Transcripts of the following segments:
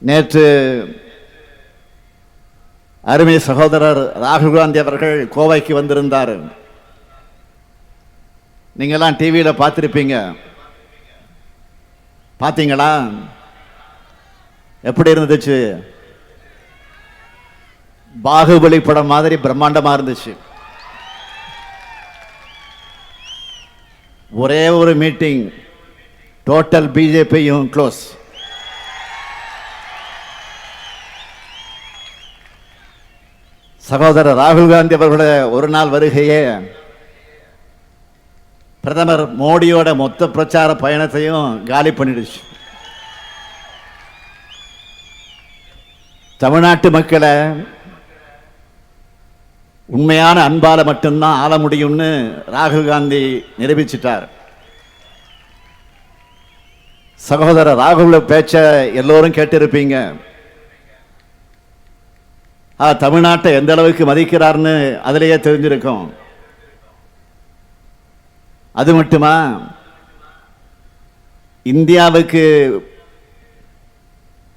நேற்று அருமை சகோதரர் ராகுல் காந்தி அவர்கள் கோவைக்கு வந்திருந்தார். நீங்கள்லாம் டிவியில் பார்த்துருப்பீங்க. பார்த்தீங்களா? எப்படி இருந்துச்சு? பாகுபலி படம் மாதிரி பிரம்மாண்டமாக இருந்துச்சு. ஒரே ஒரு மீட்டிங், டோட்டல் பிஜேபியும் க்ளோஸ். சகோதரர் ராகுல் காந்தி அவர்களுடைய ஒரு நாள் வருகையே பிரதமர் மோடியோட மொத்த பிரச்சார பயணத்தையும் காலி பண்ணிடுச்சு. தமிழ்நாட்டு மக்களை உண்மையான அன்பால மட்டும்தான் ஆள முடியும்னு ராகுல் காந்தி நிரூபிச்சிட்டார். சகோதரர் ராகுல் பேச்ச எல்லோரும் கேட்டிருப்பீங்க. தமிழ்நாட்டை எந்த அளவுக்கு மதிக்கிறார்னு அதிலேயே தெரிஞ்சிருக்கும். அது மட்டுமா,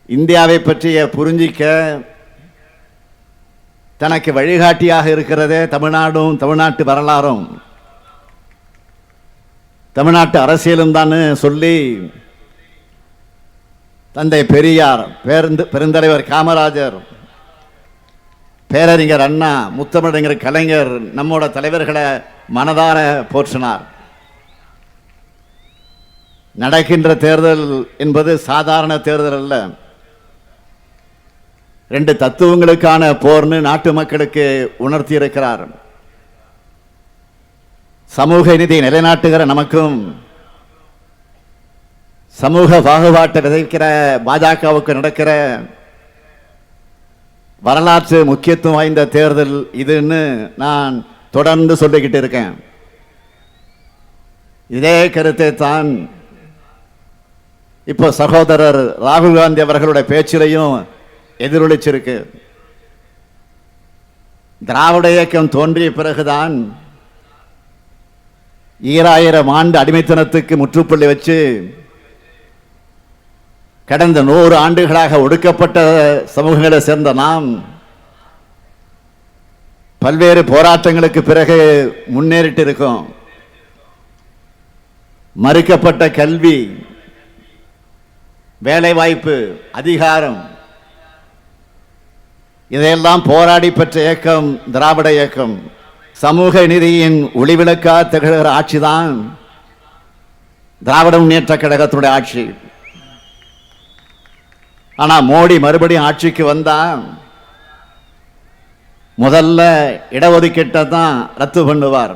இந்தியாவை பற்றிய புரிஞ்சிக்க தனக்கு வழிகாட்டியாக இருக்கிறதே தமிழ்நாடும் தமிழ்நாட்டு வரலாறும் தமிழ்நாட்டு அரசியலும் தான் சொல்லி தந்தை பெரியார், பெருந்தலைவர் காமராஜர், பேரறிஞர் அண்ணா, முத்தமிழறிஞர் கலைஞர் நம்மோட தலைவர்களை மனதார போற்றினார். நடக்கின்ற தேர்தல் என்பது சாதாரண தேர்தல் அல்ல. 2 தத்துவங்களுக்கான போர்னு நாட்டு மக்களுக்கு உணர்த்தி இருக்கிறார். சமூக நீதியை நிலைநாட்டுகிற நமக்கும் சமூக பாகுபாட்டை விதைக்கிற பாஜகவுக்கு நடக்கிற வரலாற்று முக்கியத்துவம் வாய்ந்த தேர்தல் இதுன்னு நான் தொடர்ந்து சொல்லிக்கிட்டு இருக்கேன். இதே கருத்தை தான் இப்போ சகோதரர் ராகுல் காந்தி அவர்களுடைய பேச்சிலையும் எதிரொலிச்சிருக்கு. திராவிட இயக்கம் தோன்றிய பிறகுதான் 2000 ஆண்டு அடிமைத்தனத்துக்கு முற்றுப்புள்ளி வச்சு கடந்த 100 ஆண்டுகளாக ஒடுக்கப்பட்ட சமூகங்களை சேர்ந்த நாம் பல்வேறு போராட்டங்களுக்கு பிறகு முன்னேறிட்டு இருக்கோம். மறுக்கப்பட்ட கல்வி, வேலைவாய்ப்பு, அதிகாரம், இதையெல்லாம் போராடி பெற்ற இயக்கம் திராவிட இயக்கம். சமூக நீதியின் ஒளிவிளக்கா திகழ்கிற ஆட்சிதான் திராவிட முன்னேற்ற கழகத்துடைய ஆட்சி. ஆனா மோடி மறுபடியும் ஆட்சிக்கு வந்தா முதல்ல இடஒதுக்கீட்டை தான் ரத்து பண்ணுவார்.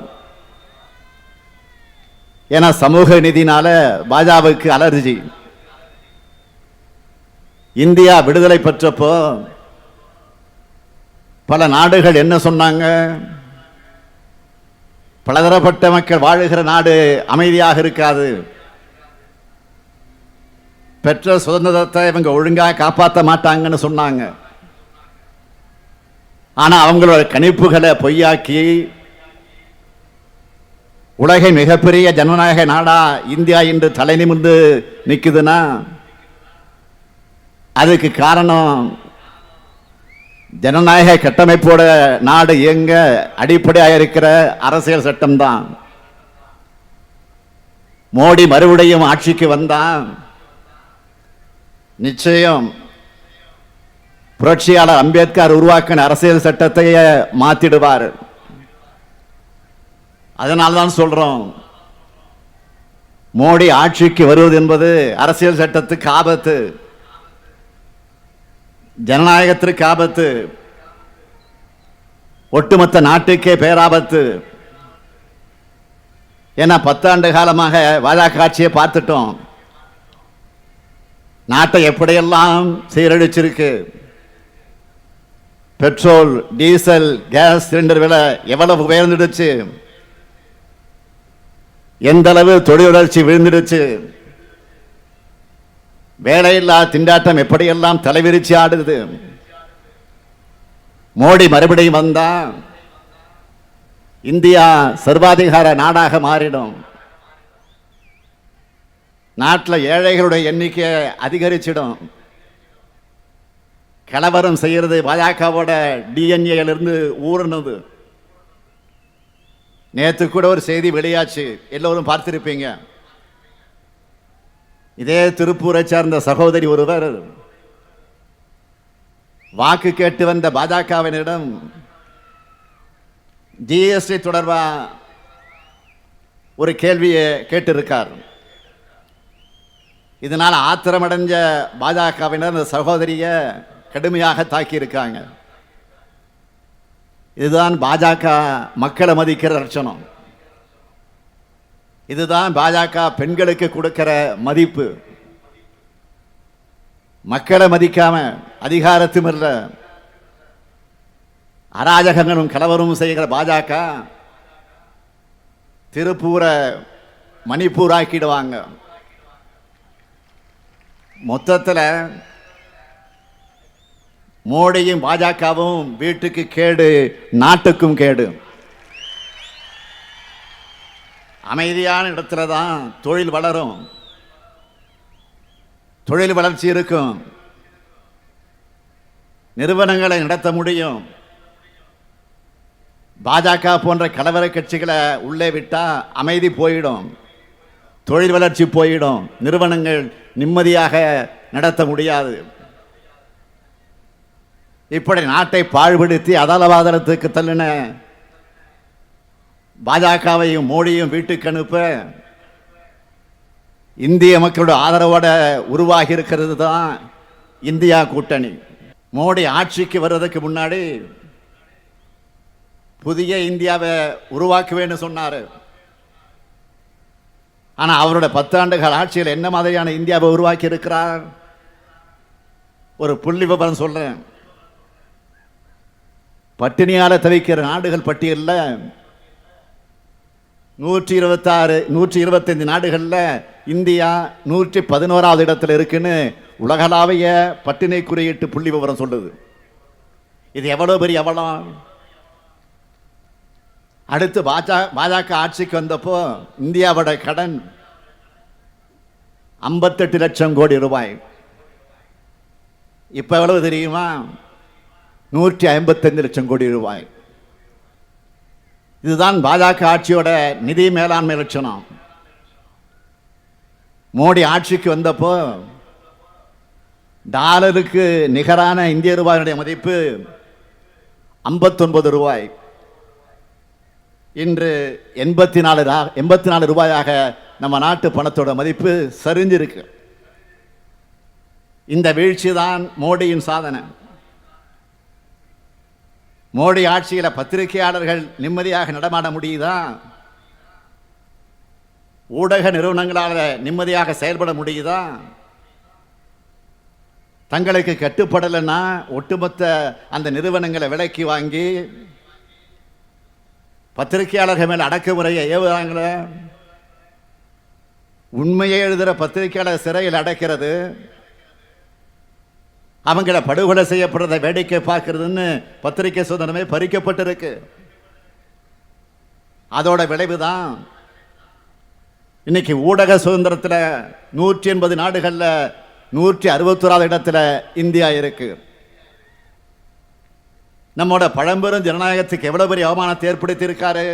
ஏன்னா சமூக நீதினால பாஜகவுக்கு அலர்ஜி. இந்தியா விடுதலை பெற்றப்போ பல நாடுகள் என்ன சொன்னாங்க? பலதரப்பட்ட மக்கள் வாழுகிற நாடு அமைதியாக இருக்காது, பெற்ற சுதந்திரத்தை இவங்க ஒழுங்காக காப்பாற்ற மாட்டாங்கன்னு சொன்னாங்க. ஆனா அவங்களோட கணிப்புகளை பொய்யாக்கி உலகின் மிகப்பெரிய ஜனநாயக நாடா இந்தியா இன்று தலை நிமிர்ந்து நிற்குதுன்னா அதுக்கு காரணம் ஜனநாயக கட்டமைப்போட நாடு இயங்க அடிப்படையாக இருக்கிற அரசியல் சட்டம்தான். மோடி மறுபடியும் ஆட்சிக்கு வந்தான் நிச்சயம் புரட்சியாளர் அம்பேத்கர் உருவாக்கின அரசியல் சட்டத்தை மாத்திடுவார். அதனால்தான் சொல்றோம், மோடி ஆட்சிக்கு வருவது என்பது அரசியல் சட்டத்துக்கு ஆபத்து, ஜனநாயகத்திற்கு ஆபத்து, ஒட்டுமொத்த நாட்டுக்கே பேராபத்து. ஏன்னா 10 ஆண்டு காலமாக பாஜக ஆட்சியை பார்த்துட்டோம். நாட்டை எப்படியெல்லாம் சீரழிச்சிருக்கு. பெட்ரோல், டீசல், கேஸ் சிலிண்டர் விலை எவ்வளவு உயர்ந்துடுச்சு, எந்த அளவு தொழில் வளர்ச்சி விழுந்துடுச்சு, வேலையில்லா திண்டாட்டம் எப்படியெல்லாம் தலைவிரிச்சு ஆடுது. மோடி மறுபடியும் வந்தா இந்தியா சர்வாதிகார நாடாக மாறிடும். நாட்டில் ஏழைகளுடைய எண்ணிக்கை அதிகரிச்சிடும். கலவரம் செய்கிறது பாஜகவோட டிஎன்ஏலிருந்து ஊறுனது. நேற்று கூட ஒரு செய்தி வெளியாச்சு, எல்லோரும் பார்த்திருப்பீங்க. இதே திருப்பூரை சேர்ந்த சகோதரி ஒருவர் வாக்கு கேட்டு வந்த பாஜகவினரிடம் ஜிஎஸ்டி தொடர்பா ஒரு கேள்வியை கேட்டிருக்கார். இதனால் ஆத்திரமடைஞ்ச பாஜகவினர் அந்த சகோதரியை கடுமையாக தாக்கியிருக்காங்க. இதுதான் பாஜக மக்களை மதிக்கிற லட்சணம். இதுதான் பாஜக பெண்களுக்கு கொடுக்கிற மதிப்பு. மக்களை மதிக்காம அதிகாரத்தும் இல்லை, அராஜகங்களும் கலவரமும் செய்கிற பாஜக திருப்பூரை மணிப்பூர் ஆக்கிடுவாங்க. மொத்தத்தில் மோடியும் பாஜகவும் வீட்டுக்கு கேடு, நாட்டுக்கும் கேடு. அமைதியான இடத்துல தான் தொழில் வளரும், தொழில் வளர்ச்சி இருக்கும், நிறுவனங்களை நடத்த முடியும். பாஜக போன்ற கலவர கட்சிகளை உள்ளே விட்டா அமைதி போயிடும், தொழில் வளர்ச்சி போயிடும், நிறுவனங்கள் நிம்மதியாக நடத்த முடியாது. இப்படி நாட்டை பாழ்படுத்தி அதலவாதலத்துக்கு தள்ளின பாஜகவையும் மோடியும் வீட்டுக்கு அனுப்ப இந்திய மக்களோட ஆதரவோட உருவாகி இருக்கிறது தான் இந்தியா கூட்டணி. மோடி ஆட்சிக்கு வர்றதுக்கு முன்னாடி புதிய இந்தியாவை உருவாக்குவேன்னு சொன்னார். ஆனால் அவரோட 10 ஆண்டுகள் ஆட்சியில் என்ன மாதிரியான இந்தியாவை உருவாக்கி இருக்கிறார்? ஒரு புள்ளி விவரம் சொல்றேன். பட்டினியால் தவிக்கிற நாடுகள் பட்டியலில் 125 நாடுகளில் இந்தியா 111வது இடத்துல இருக்குன்னு உலகளாவிய பட்டினி குறியீட்டு புள்ளி விவரம் சொல்லுது. இது எவ்வளவு பெரிய அவலம்! அடுத்து பாஜக ஆட்சிக்கு வந்தப்போ இந்தியாவோட கடன் 58 லட்சம் கோடி ரூபாய். இப்ப எவ்வளவு தெரியுமா? 155 லட்சம் கோடி ரூபாய். இதுதான் பாஜக ஆட்சியோட நிதி மேலாண்மை லட்சணம். மோடி ஆட்சிக்கு வந்தப்போ டாலருக்கு நிகரான இந்திய ரூபாயுடைய மதிப்பு 59 ரூபாய். இன்று 84 ரூபாயாக நம்ம நாட்டு பணத்தோட மதிப்பு சரிஞ்சிருக்கு. இந்த வீழ்ச்சி தான் மோடியின் சாதனை. மோடி ஆட்சியில் பத்திரிகையாளர்கள் நிம்மதியாக நடமாட முடியுதா? ஊடக நிறுவனங்களால் நிம்மதியாக செயல்பட முடியுதா? தங்களுக்கு கட்டுப்படலைன்னா ஒட்டுமொத்த அந்த நிறுவனங்களை விலைக்கு வாங்கி பத்திரிகையாளர்கள் மேல் அடக்குமுறையை ஏவுறாங்களே. உண்மையை எழுதுகிற பத்திரிகையாளர் சிறையில் அடைக்கிறது, அவங்கள படுகொலை செய்யப்படுறதை வேடிக்கை பார்க்கறதுன்னு பத்திரிகை சுதந்திரமே பறிக்கப்பட்டிருக்கு. அதோட விளைவு தான் இன்னைக்கு ஊடக சுதந்திரத்தில் 180 நாடுகளில் 161வது இடத்துல இந்தியா இருக்கு. நம்மோட பழம்பெரும் ஜனநாயகத்துக்கு எவ்வளவு பெரிய அவமானத்தை ஏற்படுத்தி இருக்காரு.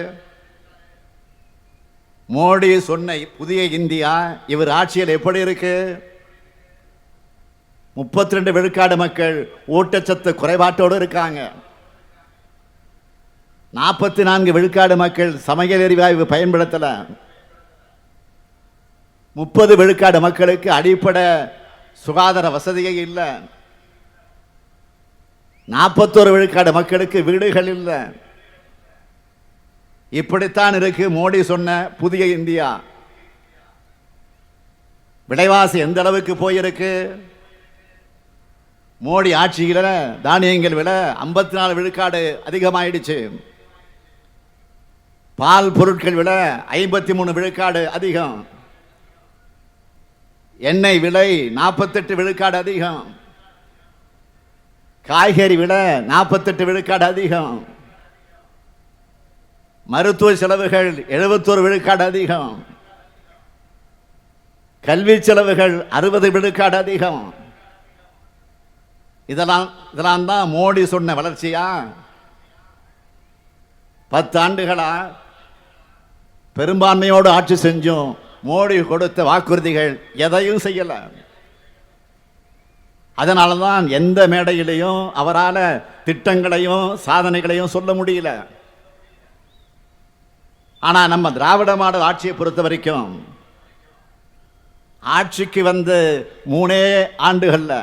மோடி சொன்ன புதிய இந்தியா இவர் ஆட்சியில் எப்படி இருக்கு? 32 விழுக்காடு மக்கள் ஊட்டச்சத்து குறைபாட்டோடு இருக்காங்க. 44 விழுக்காடு மக்கள் சமையல் எரிவாயு பயன்படுத்தல. 30 விழுக்காடு மக்களுக்கு அடிப்படை சுகாதார வசதியே இல்லை. 41 விழுக்காடு மக்களுக்கு வீடுகள் இல்லை. இப்படித்தான் இருக்கு மோடி சொன்ன புதிய இந்தியா. விலைவாசி எந்த அளவுக்கு போயிருக்கு? மோடி ஆட்சியில் தானியங்கள் விலை 54 விழுக்காடு அதிகமாயிடுச்சு. பால் பொருட்கள் விலை 53 விழுக்காடு அதிகம். எண்ணெய் விலை 48 விழுக்காடு அதிகம். காய்கறி விலை 48 விழுக்காடு அதிகம். மருத்துவ செலவுகள் 71 விழுக்காடு அதிகம். கல்வி செலவுகள் 60 விழுக்காடு அதிகம். இதெல்லாம் தான் மோடி சொன்ன வளர்ச்சியா? 10 ஆண்டுகளா பெரும்பான்மையோடு ஆட்சி செஞ்சும் மோடி கொடுத்த வாக்குறுதிகள் எதையும் செய்யல. அதனால தான் எந்த மேடையிலையும் அவரால் திட்டங்களையும் சாதனைகளையும் சொல்ல முடியல. ஆனால் நம்ம திராவிட மாடல் ஆட்சியை பொறுத்த வரைக்கும் ஆட்சிக்கு வந்து 3 ஆண்டுகள்ல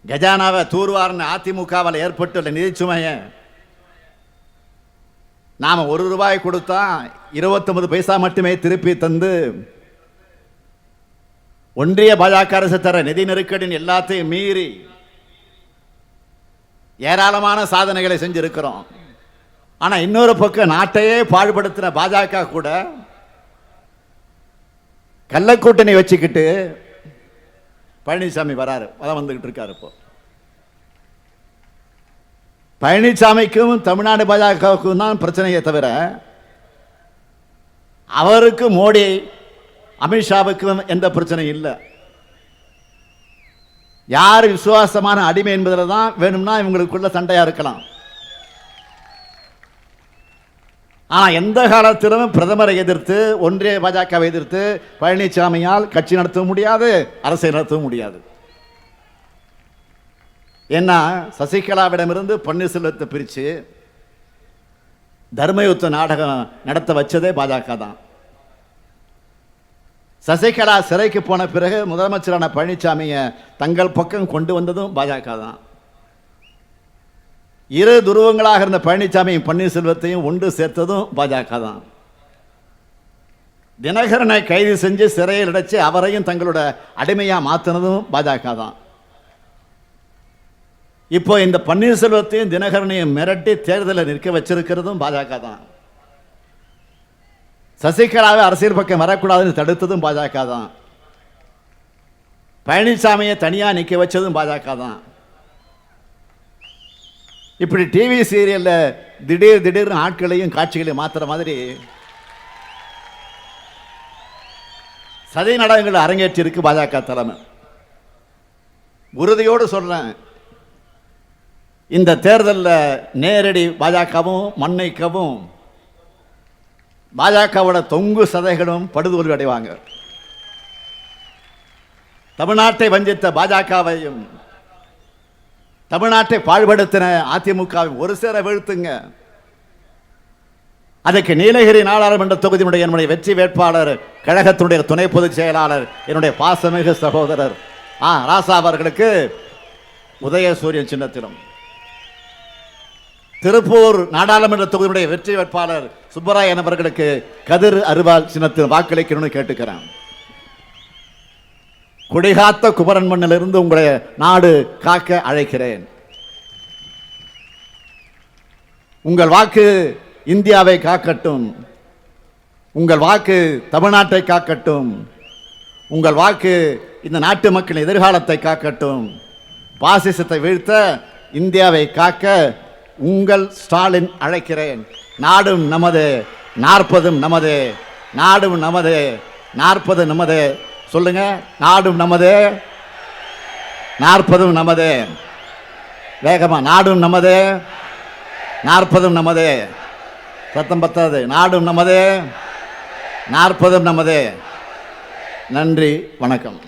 கஜானாவை தூர்வாரின அதிமுகவில் ஏற்பட்டுள்ள நிதிச்சுமையை நாம் ₹1 கொடுத்தா 29 பைசா மட்டுமே திருப்பி தந்து ஒன்றிய பாஜக அரசு தர நிதி நெருக்கடின் எல்லாத்தையும் மீறி ஏராளமான சாதனைகளை செஞ்சிருக்கிறோம். ஆனால் இன்னொரு பக்கம் நாட்டையே பாடுபடுத்தின பாஜக கூட கள்ளக்கூட்டணி வச்சுக்கிட்டு பழனிசாமி வராரு, அதான் வந்துகிட்டு இருக்காரு. இப்போ பழனிசாமிக்கும் தமிழ்நாடு பாஜகவுக்கும் தான் பிரச்சனையே தவிர அவருக்கு மோடி அமித்ஷாவுக்கும் எந்த பிரச்சனையும் இல்லை. யார் விசுவாசமான அடிமை என்பதில் தான் வேணும்னா இவங்களுக்குள்ள சண்டையா இருக்கலாம். ஆனால் எந்த காலத்திலும் பிரதமரை எதிர்த்து ஒன்றிய பாஜகவை எதிர்த்து பழனிசாமியால் கட்சி நடத்த முடியாது, அரசியல் நடத்த முடியாது. ஏன்னா சசிகலாவிடமிருந்து பன்னீர்செல்வத்தை பிரித்து தர்மயுத்த நாடகம் நடத்த வச்சதே பாஜக தான். சசிகலா சிறைக்கு போன பிறகு முதலமைச்சரான பழனிசாமியை தங்கள் பக்கம் கொண்டு வந்ததும் பாஜக தான். இரு துருவங்களாக இருந்த பழனிசாமியும் பன்னீர்செல்வத்தையும் ஒன்று சேர்த்ததும் பாஜக தான். தினகரனை கைது செஞ்சு சிறையில் அடைச்சு அவரையும் தங்களோட அடிமையா மாற்றினதும் பாஜக தான். இப்போ இந்த பன்னீர்செல்வத்தையும் தினகரனையும் மிரட்டி தேர்தலில் நிற்க வச்சிருக்கிறதும் பாஜக தான். சசிகலாவை அரசியல் பக்கம் வரக்கூடாதுன்னு தடுத்ததும் பாஜக தான். பழனிசாமியை தனியாக நிற்க வச்சதும் பாஜக தான். இப்படி டிவி சீரியலில் திடீர்னு ஆட்களையும் காட்சிகளையும் மாற்றுற மாதிரி சதி நாடகங்கள் அரங்கேற்றிருக்கு பாஜக தலைமை. உறுதியோடு சொல்றேன், இந்த தேர்தலில் நேரடி பாஜகவும் மண்ணைக்கவும் பாஜகவோட தொங்கு சதைகளும் படுதோல்வி அடைவாங்க. தமிழ்நாட்டை வஞ்சித்த பாஜகவையும் தமிழ்நாட்டை பாழ்படுத்தின அதிமுகவை ஒரு சேர வீழ்த்துங்க. அதுக்கு நீலகிரி நாடாளுமன்ற தொகுதியினுடைய என்னுடைய வெற்றி வேட்பாளர், கழகத்தினுடைய துணை பொதுச் செயலாளர், என்னுடைய பாசமிகு சகோதரர் ராசா அவர்களுக்கு உதயசூரியன் சின்னத்திலும், திருப்பூர் நாடாளுமன்ற தொகுதியுடைய வெற்றி வேட்பாளர் சுப்பராயன் அவர்களுக்கு கதிர் அருவாள் சின்னத்தில் வாக்களிக்கணும்னு கேட்டுக்கிறேன். குடிகாத்த குமரன் மண்ணிலிருந்து உங்களை நாடு காக்க அழைக்கிறேன். உங்கள் வாக்கு இந்தியாவை காக்கட்டும், உங்கள் வாக்கு தமிழ்நாட்டை காக்கட்டும், உங்கள் வாக்கு இந்த நாட்டு மக்களின் எதிர்காலத்தை காக்கட்டும். பாசிசத்தை வீழ்த்த இந்தியாவை காக்க உங்கள் ஸ்டாலின் அழைக்கிறேன். நாடும் நமது, 40 நமது, நாடும் நமது, 40 நமது. சொல்லுங்க, நாடும் நமது, 40 நமது. வேகமா, நாடும் நமது, 40 நமது. சத்தம் பத்தாது. நாடும் நமது, 40 நமது. நன்றி, வணக்கம்.